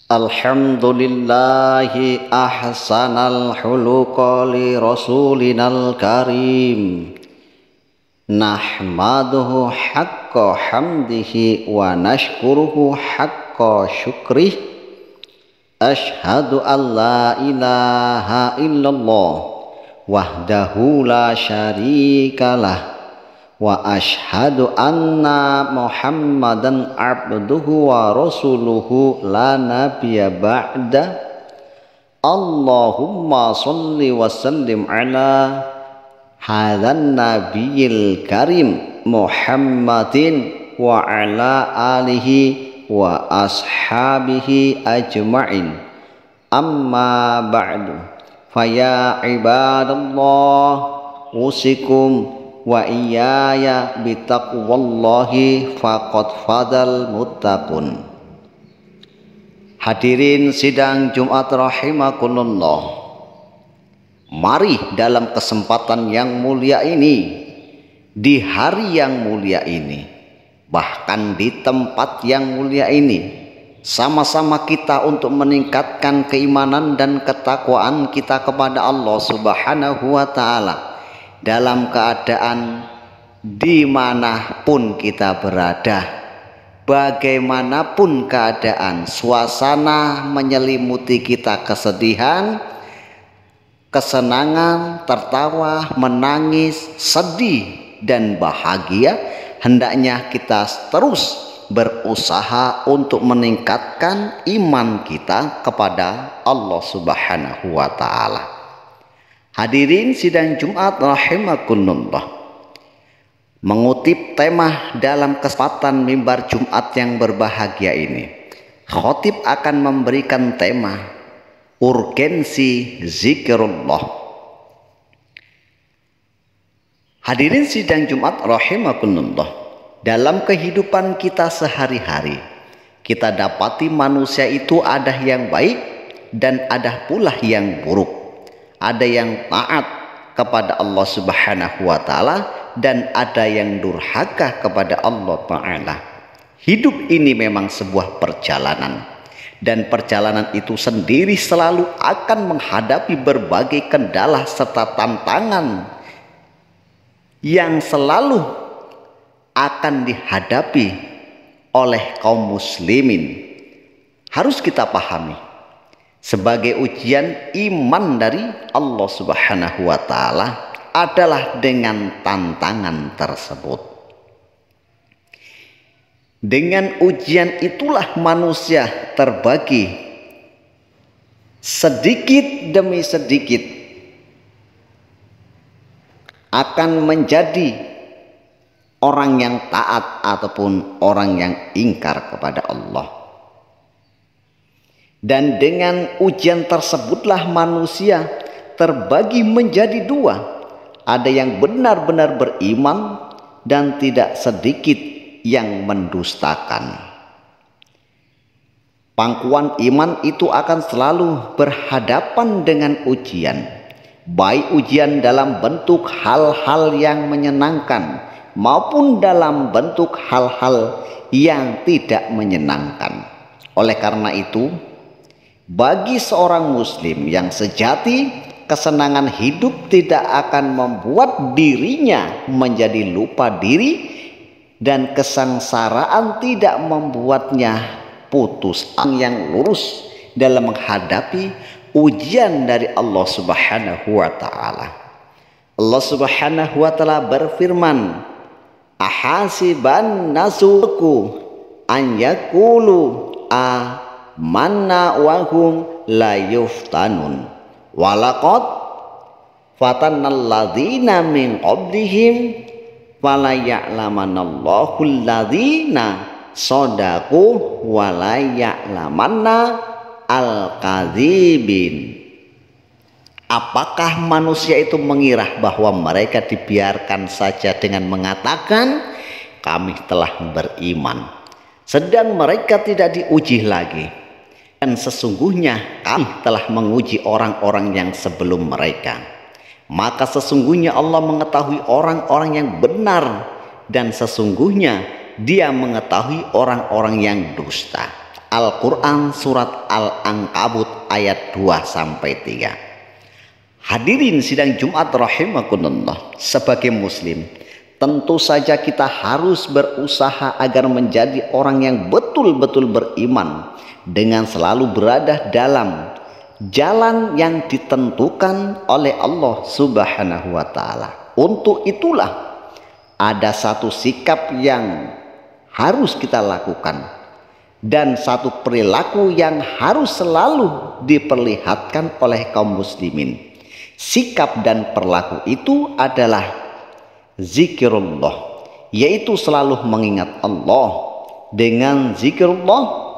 Alhamdulillahi ahsanal huluqa li rasulinal karim. Nahmaduhu haqqa hamdihi wa nashkuruhu haqqa syukrih. Ashhadu an la ilaha illallah wahdahu la syarikalah. Wa ashhadu anna Muhammadan abduhu wa rasuluhu la nabiyya ba'da. Allahumma salli wa sallim ala hadzal nabiyil karim Muhammadin wa ala alihi wa ashabihi ajma'in. Amma ba'du, faya ibadallah, usikum wa iyaya bitaqwallahi faqad fadal muttaqun. Hadirin sidang Jumat rahimakumullah, mari dalam kesempatan yang mulia ini, di hari yang mulia ini, bahkan di tempat yang mulia ini, sama-sama kita untuk meningkatkan keimanan dan ketakwaan kita kepada Allah Subhanahu wa ta'ala dalam keadaan dimanapun kita berada, bagaimanapun keadaan, suasana menyelimuti kita kesedihan, kesenangan, tertawa, menangis, sedih, dan bahagia, hendaknya kita terus berusaha untuk meningkatkan iman kita kepada Allah Subhanahu wa ta'ala. Hadirin sidang Jumat rahimakumullah, mengutip tema dalam kesempatan mimbar Jumat yang berbahagia ini, khotib akan memberikan tema urgensi zikrullah. Hadirin sidang Jumat rahimakumullah, dalam kehidupan kita sehari-hari, kita dapati manusia itu ada yang baik dan ada pula yang buruk. Ada yang taat kepada Allah Subhanahu wa ta'ala dan ada yang durhaka kepada Allah ta'ala. Hidup ini memang sebuah perjalanan, dan perjalanan itu sendiri selalu akan menghadapi berbagai kendala serta tantangan yang selalu akan dihadapi oleh kaum muslimin. Harus kita pahami, sebagai ujian iman dari Allah Subhanahu wa ta'ala adalah dengan tantangan tersebut. Dengan ujian itulah manusia terbagi sedikit demi sedikit akan menjadi orang yang taat ataupun orang yang ingkar kepada Allah. Dan dengan ujian tersebutlah manusia terbagi menjadi dua. Ada yang benar-benar beriman dan tidak sedikit yang mendustakan. Pangkuan iman itu akan selalu berhadapan dengan ujian, baik ujian dalam bentuk hal-hal yang menyenangkan maupun dalam bentuk hal-hal yang tidak menyenangkan. Oleh karena itu, bagi seorang muslim yang sejati, kesenangan hidup tidak akan membuat dirinya menjadi lupa diri, dan kesengsaraan tidak membuatnya putus yang lurus dalam menghadapi ujian dari Allah Subhanahu wa ta'ala. Allah Subhanahu wa ta'ala berfirman, ahasiban nasuku an yakulu manna wa hum la yuftanun walaqad fatannal ladzina min qablihim fala ya'lamanallahu alladzina shadaqu wa la ya'lamanna al-kadzibin. Apakah manusia itu mengira bahwa mereka dibiarkan saja dengan mengatakan kami telah beriman, sedang mereka tidak diuji lagi? Dan sesungguhnya kami telah menguji orang-orang yang sebelum mereka. Maka sesungguhnya Allah mengetahui orang-orang yang benar, dan sesungguhnya Dia mengetahui orang-orang yang dusta. Al-Quran surat Al-Ankabut ayat 2-3. Hadirin sidang Jumat rahimakumullah, sebagai muslim tentu saja kita harus berusaha agar menjadi orang yang betul-betul beriman dengan selalu berada dalam jalan yang ditentukan oleh Allah Subhanahu wa Ta'ala. Untuk itulah ada satu sikap yang harus kita lakukan dan satu perilaku yang harus selalu diperlihatkan oleh kaum muslimin. Sikap dan perilaku itu adalah zikirullah, yaitu selalu mengingat Allah. Dengan zikirullah,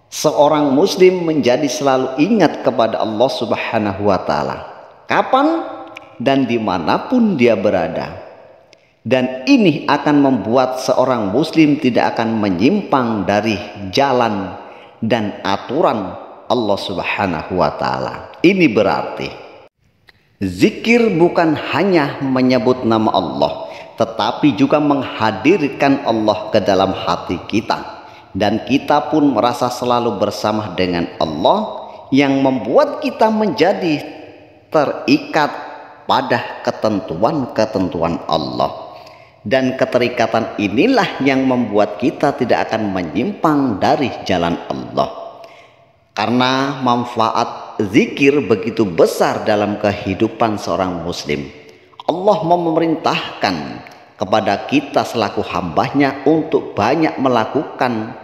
seorang muslim menjadi selalu ingat kepada Allah Subhanahu wa Ta'ala kapan dan dimanapun dia berada. Dan ini akan membuat seorang muslim tidak akan menyimpang dari jalan dan aturan Allah Subhanahu wa Ta'ala. Ini berarti zikir bukan hanya menyebut nama Allah, tetapi juga menghadirkan Allah ke dalam hati kita, dan kita pun merasa selalu bersama dengan Allah, yang membuat kita menjadi terikat pada ketentuan-ketentuan Allah. Dan keterikatan inilah yang membuat kita tidak akan menyimpang dari jalan Allah. Karena manfaat zikir begitu besar dalam kehidupan seorang muslim, Allah memerintahkan kepada kita selaku hambanya untuk banyak melakukan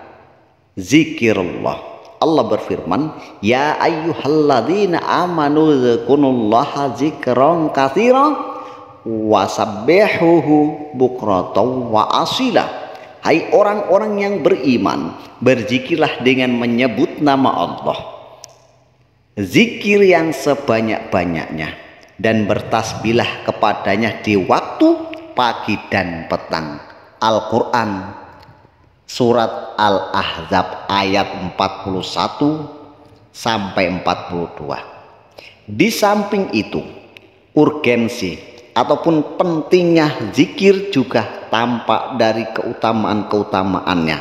zikirullah. Allah berfirman, ya ayyuhalladzina amanu dzkurullaha dzikran katsiran wasabbihuhu bukratan wa asila. Hai orang-orang yang beriman, berzikirlah dengan menyebut nama Allah, zikir yang sebanyak-banyaknya, dan bertasbihlah kepadanya di waktu pagi dan petang. Al-Quran surat Al-Ahzab ayat 41-42. Di samping itu, urgensi ataupun pentingnya zikir juga tampak dari keutamaan-keutamaannya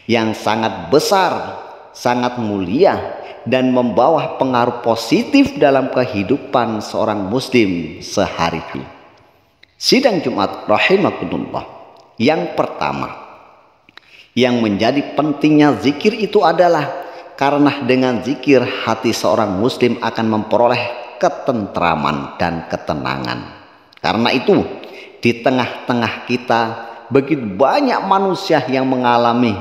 yang sangat besar, sangat mulia, dan membawa pengaruh positif dalam kehidupan seorang muslim sehari-hari. Sidang Jumat rahimakumullah, yang pertama yang menjadi pentingnya zikir itu adalah karena dengan zikir hati seorang muslim akan memperoleh ketentraman dan ketenangan. Karena itu di tengah-tengah kita begitu banyak manusia yang mengalami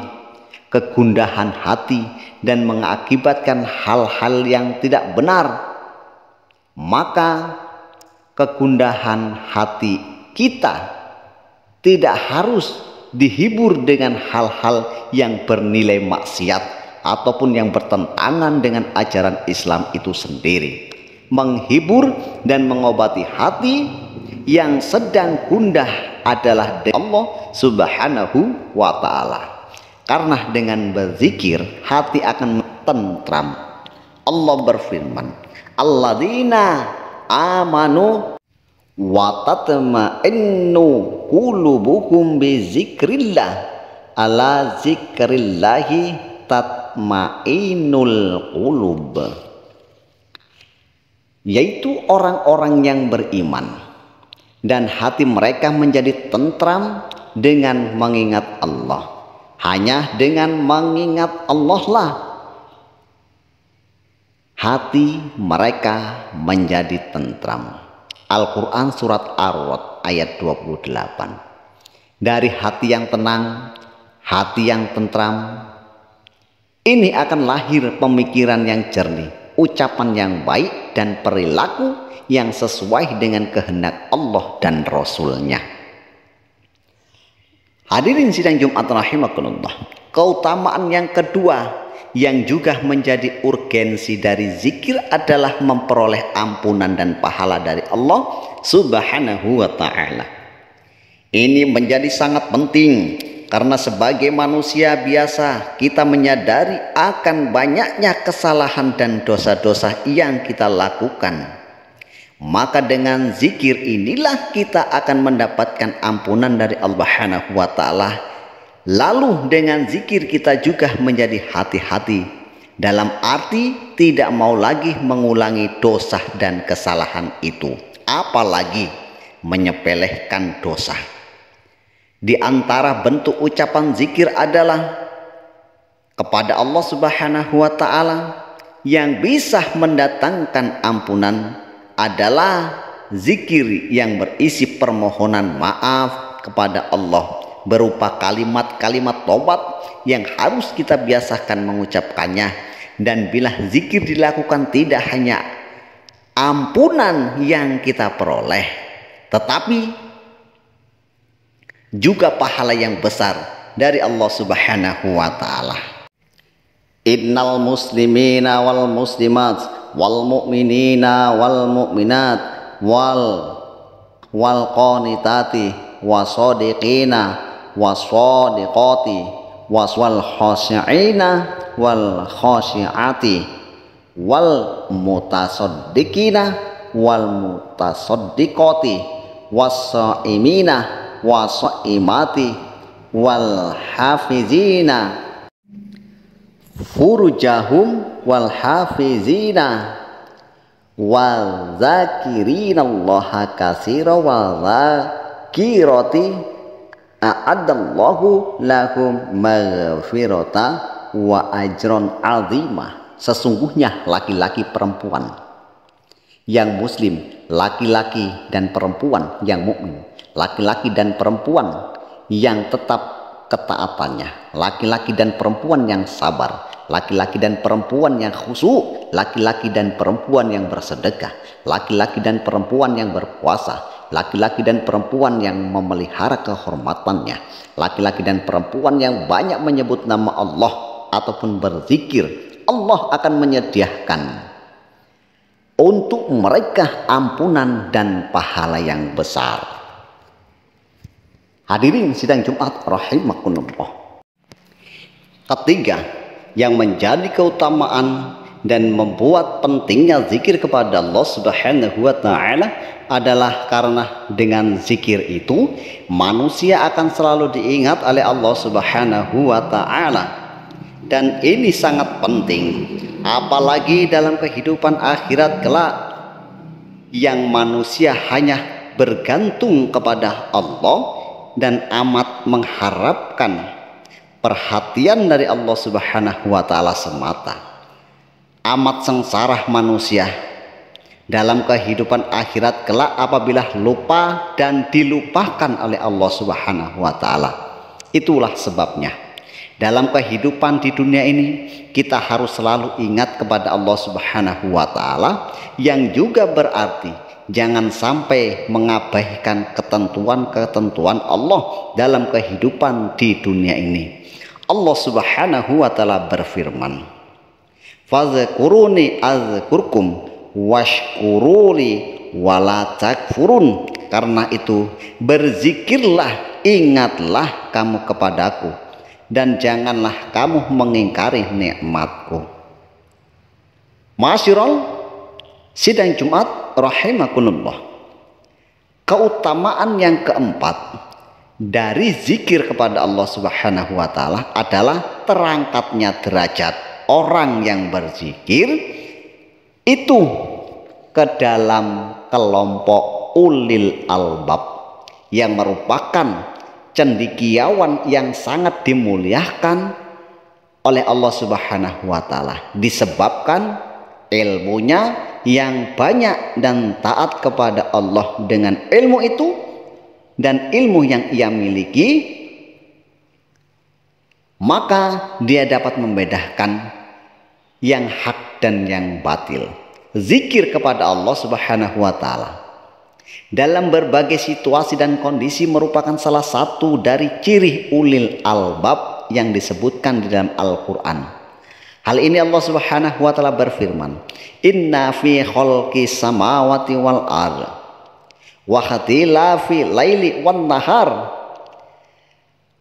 kegundahan hati dan mengakibatkan hal-hal yang tidak benar. Maka kegundahan hati kita tidak harus dihibur dengan hal-hal yang bernilai maksiat ataupun yang bertentangan dengan ajaran Islam itu sendiri. Menghibur dan mengobati hati yang sedang gundah adalah dari Allah Subhanahu wa Ta'ala. Karena dengan berzikir hati akan tentram. Allah berfirman, alladzina amanu wa tatma'innu qulubuhum bi zikrillah, ala zikrillahi tatma'innul qulub. Yaitu orang-orang yang beriman dan hati mereka menjadi tentram dengan mengingat Allah. Hanya dengan mengingat Allah lah hati mereka menjadi tentram. Al-Quran surat Ar-Ra'd ayat 28. Dari hati yang tenang, hati yang tentram, ini akan lahir pemikiran yang jernih, ucapan yang baik, dan perilaku yang sesuai dengan kehendak Allah dan Rasul-Nya. Hadirin sidang Jumat rahimakumullah, keutamaan yang kedua yang juga menjadi urgensi dari zikir adalah memperoleh ampunan dan pahala dari Allah Subhanahu wa Ta'ala. Ini menjadi sangat penting karena sebagai manusia biasa kita menyadari akan banyaknya kesalahan dan dosa-dosa yang kita lakukan. Maka dengan zikir inilah kita akan mendapatkan ampunan dari Allah Subhanahu wa Ta'ala Lalu dengan zikir kita juga menjadi hati-hati, dalam arti tidak mau lagi mengulangi dosa dan kesalahan itu, apalagi menyepelekan dosa. Di antara bentuk ucapan zikir adalah kepada Allah Subhanahu wa ta'ala yang bisa mendatangkan ampunan adalah zikir yang berisi permohonan maaf kepada Allah berupa kalimat-kalimat tobat yang harus kita biasakan mengucapkannya. Dan bila zikir dilakukan, tidak hanya ampunan yang kita peroleh, tetapi juga pahala yang besar dari Allah Subhanahu wa ta'ala. Innal muslimina wal muslimat wal mu'minina wal mu'minat wal qanitati wasadiqina wasadiqati wal khashi'ina wal khashi'ati wal mutasaddiqina wal mutasaddiqati was-shaimina was-shaimati wal hafizina furujahum wal hafizina wal zakirinallaha katsira wal zakirati a'addallahu lahum maghfirata wa ajron azimah. Sesungguhnya laki-laki perempuan yang muslim, laki-laki dan perempuan yang mukmin, laki-laki dan perempuan yang tetap ketaatannya, laki-laki dan perempuan yang sabar, laki-laki dan perempuan yang khusyuk, laki-laki dan perempuan yang bersedekah, laki-laki dan perempuan yang berpuasa, laki-laki dan perempuan yang memelihara kehormatannya, laki-laki dan perempuan yang banyak menyebut nama Allah ataupun berzikir, Allah akan menyediakan untuk mereka ampunan dan pahala yang besar. Hadirin sidang Jumat rahimakumullah. Ketiga, yang menjadi keutamaan dan membuat pentingnya zikir kepada Allah Subhanahu wa ta'ala adalah karena dengan zikir itu manusia akan selalu diingat oleh Allah Subhanahu wa ta'ala. Dan ini sangat penting, apalagi dalam kehidupan akhirat kelak yang manusia hanya bergantung kepada Allah dan amat mengharapkan perhatian dari Allah Subhanahu wa ta'ala semata. Amat sengsara manusia dalam kehidupan akhirat kelak apabila lupa dan dilupakan oleh Allah Subhanahu wa ta'ala. Itulah sebabnya dalam kehidupan di dunia ini kita harus selalu ingat kepada Allah Subhanahu wa ta'ala, yang juga berarti jangan sampai mengabaikan ketentuan-ketentuan Allah dalam kehidupan di dunia ini. Allah Subhanahu wa ta'ala berfirman, "Fadhkuruni azkurkum washkuruli wala takfurun." Karena itu berzikirlah, ingatlah kamu kepadaku, dan janganlah kamu mengingkari nikmatku. Ma'asyiral sidang Jumat rahimakumullah. Keutamaan yang keempat dari zikir kepada Allah Subhanahu wa ta'ala adalah terangkatnya derajat orang yang berzikir itu ke dalam kelompok ulil albab, yang merupakan cendekiawan yang sangat dimuliakan oleh Allah Subhanahu wa ta'ala, disebabkan ilmunya yang banyak dan taat kepada Allah. Dengan ilmu itu dan ilmu yang ia miliki, maka dia dapat membedakan yang hak dan yang batil. Zikir kepada Allah Subhanahu wa ta'ala dalam berbagai situasi dan kondisi merupakan salah satu dari ciri ulil albab yang disebutkan di dalam Al-Quran. Hal ini Allah Subhanahu wa ta'ala berfirman, "Inna fi khalqis samawati wal ardh wa ikhtilafi laili wan nahar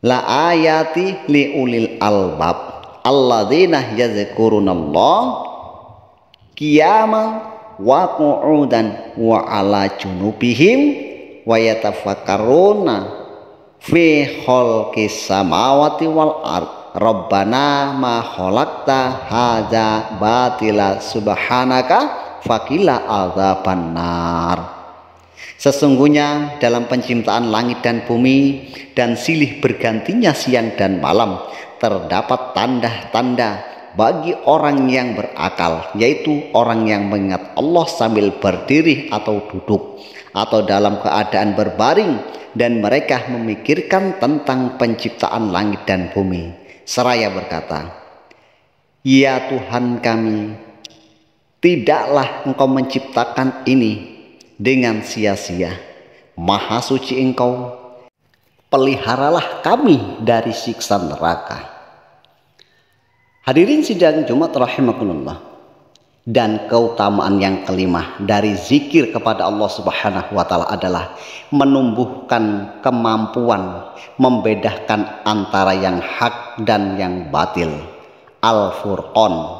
la ayati li ulil albab alladzina yazkurunallaha qiyaman wa qu'udan wa ala junubihim wa yatafakkaruna fi khalqis samawati wal ard Rabbana ma khalaqta hadza batila subhanaka faqina adzabannar. Sesungguhnya dalam penciptaan langit dan bumi dan silih bergantinya siang dan malam terdapat tanda-tanda bagi orang yang berakal, yaitu orang yang mengingat Allah sambil berdiri atau duduk atau dalam keadaan berbaring, dan mereka memikirkan tentang penciptaan langit dan bumi seraya berkata, ya Tuhan kami, tidaklah Engkau menciptakan ini dengan sia-sia. Maha suci Engkau, peliharalah kami dari siksa neraka. Hadirin sidang Jumat rahimakumullah. Dan keutamaan yang kelima dari zikir kepada Allah Subhanahu wa taala adalah menumbuhkan kemampuan membedakan antara yang hak dan yang batil. Al-Furqan.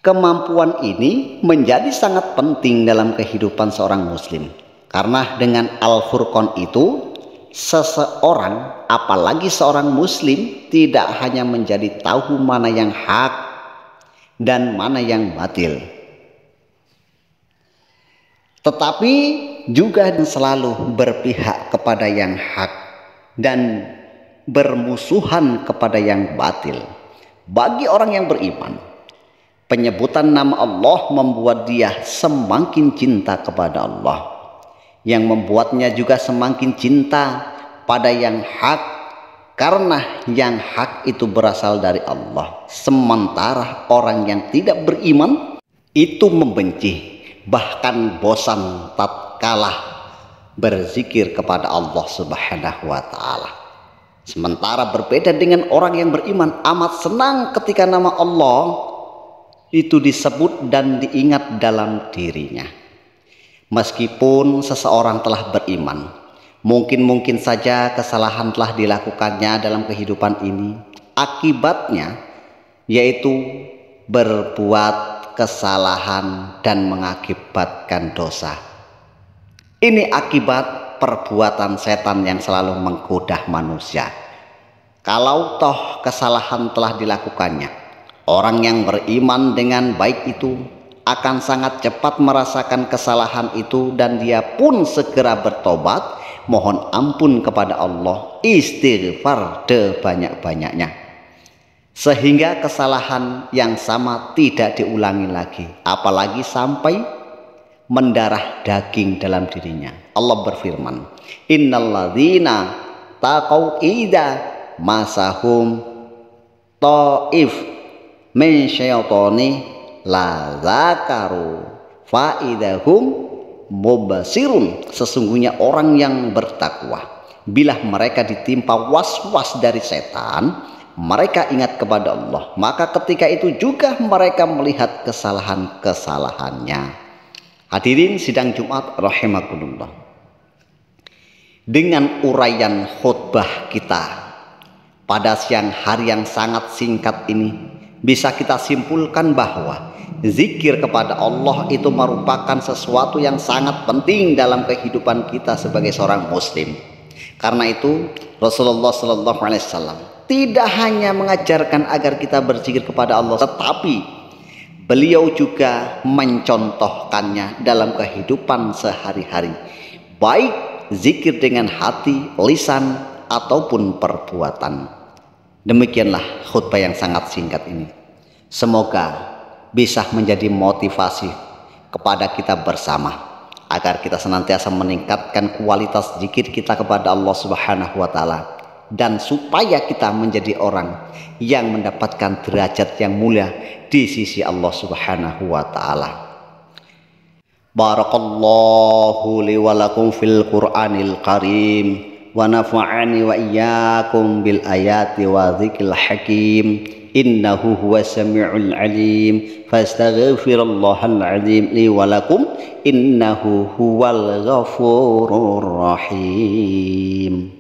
Kemampuan ini menjadi sangat penting dalam kehidupan seorang muslim. Karena dengan Al-Furqan itu, seseorang, apalagi seorang muslim, tidak hanya menjadi tahu mana yang hak dan mana yang batil, tetapi juga selalu berpihak kepada yang hak dan bermusuhan kepada yang batil. Bagi orang yang beriman, penyebutan nama Allah membuat dia semakin cinta kepada Allah, yang membuatnya juga semakin cinta pada yang hak, karena yang hak itu berasal dari Allah. Sementara orang yang tidak beriman itu membenci, bahkan bosan tatkala berzikir kepada Allah Subhanahu wa taala. Sementara berbeda dengan orang yang beriman, amat senang ketika nama Allah itu disebut dan diingat dalam dirinya. Meskipun seseorang telah beriman, mungkin saja kesalahan telah dilakukannya dalam kehidupan ini. Akibatnya yaitu berbuat kesalahan dan mengakibatkan dosa. Ini akibat perbuatan setan yang selalu menggoda manusia. Kalau toh kesalahan telah dilakukannya, orang yang beriman dengan baik itu akan sangat cepat merasakan kesalahan itu, dan dia pun segera bertobat, mohon ampun kepada Allah, istighfar sebanyak-banyaknya, sehingga kesalahan yang sama tidak diulangi lagi, apalagi sampai mendarah daging dalam dirinya. Allah berfirman, innalladzina taqau idza masahum ta'if min syaitani la zakaru faidahum mubasirun. Sesungguhnya orang yang bertakwa, bila mereka ditimpa was-was dari setan, mereka ingat kepada Allah, maka ketika itu juga mereka melihat kesalahan-kesalahannya. Hadirin sidang Jumat rahimakumullah. Dengan uraian khutbah kita pada siang hari yang sangat singkat ini, bisa kita simpulkan bahwa zikir kepada Allah itu merupakan sesuatu yang sangat penting dalam kehidupan kita sebagai seorang muslim. Karena itu Rasulullah SAW tidak hanya mengajarkan agar kita berzikir kepada Allah, tetapi beliau juga mencontohkannya dalam kehidupan sehari-hari, baik zikir dengan hati, lisan, ataupun perbuatan. Demikianlah khutbah yang sangat singkat ini. Semoga bisa menjadi motivasi kepada kita bersama agar kita senantiasa meningkatkan kualitas zikir kita kepada Allah Subhanahu wa taala, dan supaya kita menjadi orang yang mendapatkan derajat yang mulia di sisi Allah Subhanahu wa taala. Barakallahu li wa lakum fil Qur'anil Karim wa nafa'ani wa iyyakum bil ayati wa dzikril hakim. Innahu huwas samiul alim, fastaghfirullahal azim li wa lakum, innahu huwal ghafurur rahim.